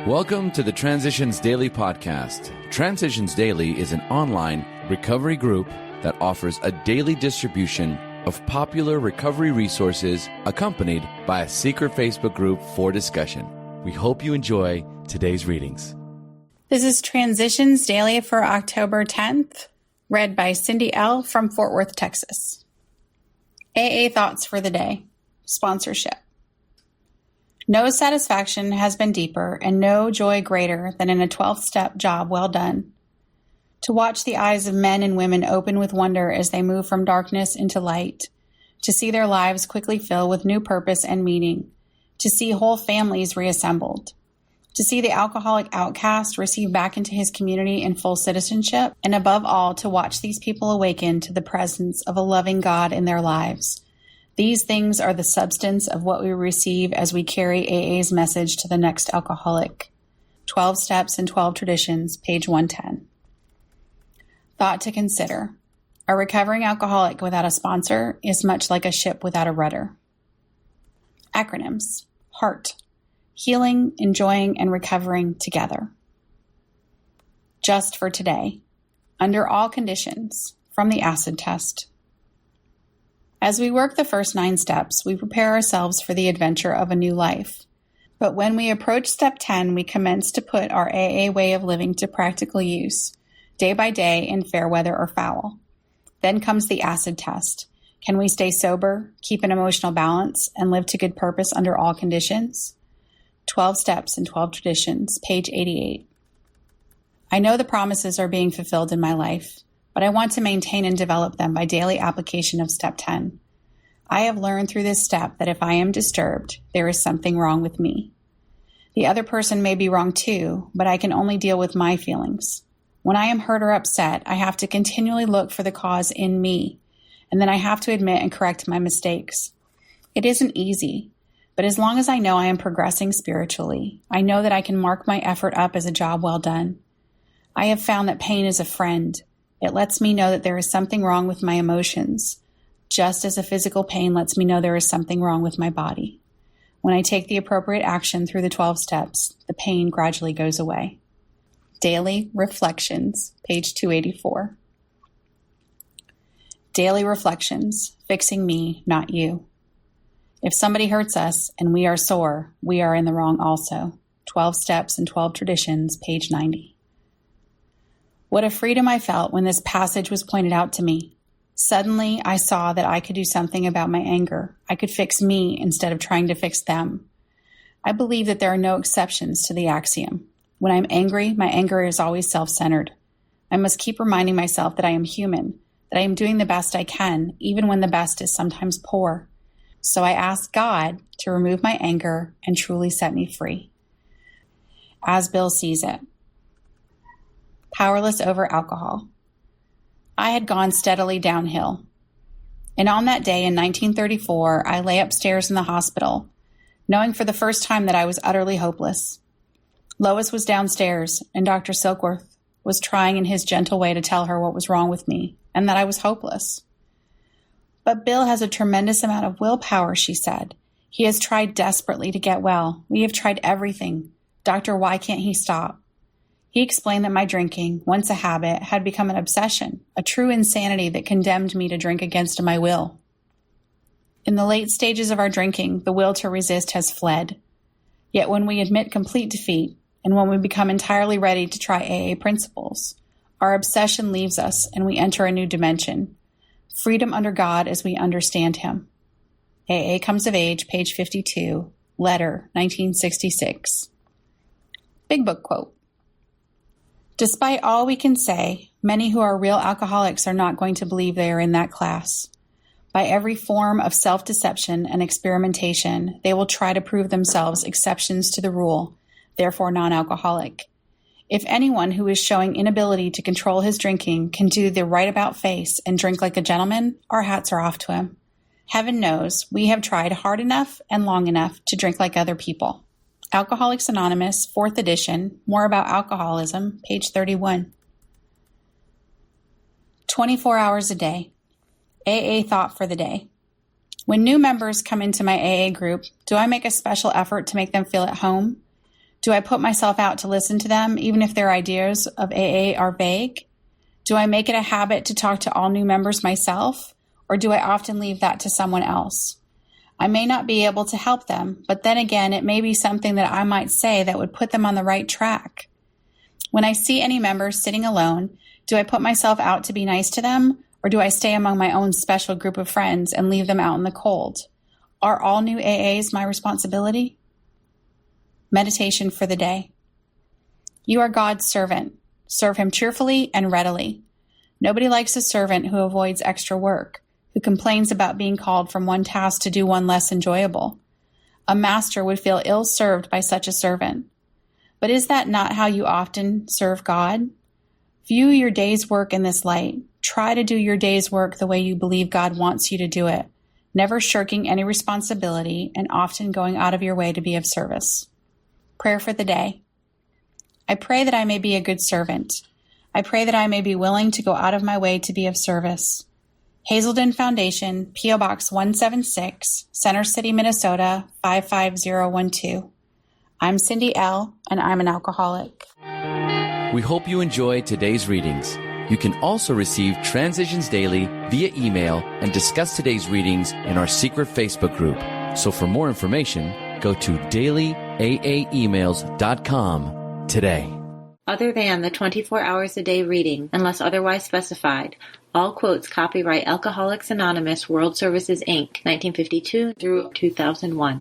Welcome to the Transitions Daily podcast. Transitions Daily is an online recovery group that offers a daily distribution of popular recovery resources accompanied by a secret Facebook group for discussion. We hope you enjoy today's readings. This is Transitions Daily for October 10th, read by Cindy L. from Fort Worth, Texas. AA Thoughts for the Day. Sponsorship. No satisfaction has been deeper and no joy greater than in a 12-step job well done. To watch the eyes of men and women open with wonder as they move from darkness into light, to see their lives quickly fill with new purpose and meaning, to see whole families reassembled, to see the alcoholic outcast receive back into his community in full citizenship, and above all, to watch these people awaken to the presence of a loving God in their lives. These things are the substance of what we receive as we carry AA's message to the next alcoholic. 12 Steps and 12 Traditions, page 110. Thought to consider. A recovering alcoholic without a sponsor is much like a ship without a rudder. Acronyms. HEART. Healing, enjoying, and recovering together. Just for today. Under all conditions. From the acid test. As we work the first 9 steps, we prepare ourselves for the adventure of a new life. But when we approach step 10, we commence to put our AA way of living to practical use, day by day in fair weather or foul. Then comes the acid test. Can we stay sober, keep an emotional balance, and live to good purpose under all conditions? 12 Steps and 12 Traditions, page 88. I know the promises are being fulfilled in my life, but I want to maintain and develop them by daily application of step 10. I have learned through this step that if I am disturbed, there is something wrong with me. The other person may be wrong too, but I can only deal with my feelings. When I am hurt or upset, I have to continually look for the cause in me, and then I have to admit and correct my mistakes. It isn't easy, but as long as I know I am progressing spiritually, I know that I can mark my effort up as a job well done. I have found that pain is a friend. It lets me know that there is something wrong with my emotions, just as a physical pain lets me know there is something wrong with my body. When I take the appropriate action through the 12 steps, the pain gradually goes away. Daily Reflections, page 284. Daily Reflections, fixing me, not you. If somebody hurts us and we are sore, we are in the wrong also. 12 Steps and 12 Traditions, page 90. What a freedom I felt when this passage was pointed out to me. Suddenly, I saw that I could do something about my anger. I could fix me instead of trying to fix them. I believe that there are no exceptions to the axiom. When I'm angry, my anger is always self-centered. I must keep reminding myself that I am human, that I am doing the best I can, even when the best is sometimes poor. So I ask God to remove my anger and truly set me free. As Bill sees it. Powerless over alcohol. I had gone steadily downhill. And on that day in 1934, I lay upstairs in the hospital, knowing for the first time that I was utterly hopeless. Lois was downstairs, and Dr. Silkworth was trying in his gentle way to tell her what was wrong with me, and that I was hopeless. But Bill has a tremendous amount of willpower, she said. He has tried desperately to get well. We have tried everything. Doctor, why can't he stop? He explained that my drinking, once a habit, had become an obsession, a true insanity that condemned me to drink against my will. In the late stages of our drinking, the will to resist has fled. Yet when we admit complete defeat, and when we become entirely ready to try AA principles, our obsession leaves us and we enter a new dimension, freedom under God as we understand Him. AA Comes of Age, page 52, letter, 1966. Big Book quote. Despite all we can say, many who are real alcoholics are not going to believe they are in that class. By every form of self-deception and experimentation, they will try to prove themselves exceptions to the rule, therefore non-alcoholic. If anyone who is showing inability to control his drinking can do the right about face and drink like a gentleman, our hats are off to him. Heaven knows we have tried hard enough and long enough to drink like other people. Alcoholics Anonymous, 4th edition, More About Alcoholism, page 31. 24 hours a day. AA thought for the day. When new members come into my AA group, do I make a special effort to make them feel at home? Do I put myself out to listen to them, even if their ideas of AA are vague? Do I make it a habit to talk to all new members myself, or do I often leave that to someone else? I may not be able to help them, but then again, it may be something that I might say that would put them on the right track. When I see any members sitting alone, do I put myself out to be nice to them, or do I stay among my own special group of friends and leave them out in the cold? Are all new AAs my responsibility? Meditation for the day. You are God's servant. Serve him cheerfully and readily. Nobody likes a servant who avoids extra work, who complains about being called from one task to do one less enjoyable. A master would feel ill-served by such a servant. But is that not how you often serve God? View your day's work in this light. Try to do your day's work the way you believe God wants you to do it, never shirking any responsibility and often going out of your way to be of service. Prayer for the day. I pray that I may be a good servant. I pray that I may be willing to go out of my way to be of service. Hazelden Foundation, P.O. Box 176, Center City, Minnesota, 55012. I'm Cindy L., and I'm an alcoholic. We hope you enjoyed today's readings. You can also receive Transitions Daily via email and discuss today's readings in our secret Facebook group. So for more information, go to dailyaaemails.com today. Other than the 24 hours a day reading, unless otherwise specified, all quotes copyright Alcoholics Anonymous World Services, Inc., 1952 through 2001.